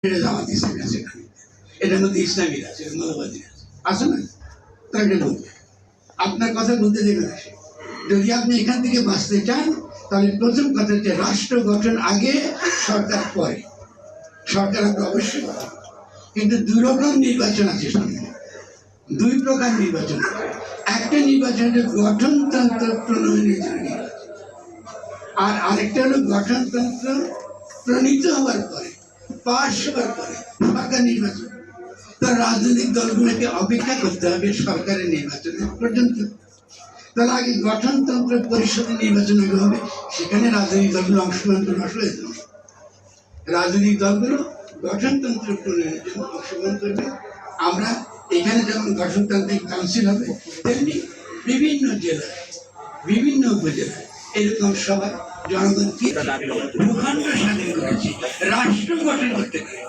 জামাত ইসলামী আছে, এটার মধ্যে ইসলামী আছে, মৌলবাদী আছে না, তাকে বলবে আপনার কথা বলতে দেবেন আসে। যদি আপনি এখান থেকে বাঁচতে চান তাহলে প্রথম কথা হচ্ছে রাষ্ট্র গঠন আগে, সরকার পরে। সরকার আপনি অবশ্যই পাবেন, কিন্তু দুই রকম নির্বাচন আছে সামনে, দুই প্রকার নির্বাচন। একটা নির্বাচন হচ্ছে গঠনতন্ত্র প্রণয়নের জন্য নির্বাচন, আর আরেকটা হলো গঠনতন্ত্র প্রণীত হওয়ার পরে, পাশ হওয়ার পরে সরকার নির্বাচন। তার রাজনৈতিক দলগুলোকে অপেক্ষা করতে হবে সরকারের নির্বাচনের পর্যন্ত। তাহলে আগে গঠনতন্ত্র পরিষদের নির্বাচন আগে হবে, সেখানে রাজনৈতিক দলগুলো অংশগ্রহণ করে আসলে রাজনৈতিক দলগুলো গঠনতন্ত্র প্রণয়নের জন্য অংশগ্রহণ করবে। আমরা এখানে যেমন গঠনতান্ত্রিক কাউন্সিল হবে, তেমনি বিভিন্ন জেলায়, বিভিন্ন উপজেলায় এরকম সবাই জনগণকে ভূখণ্ড স্বাধীন করেছি, রাষ্ট্র গঠন করতে পারে।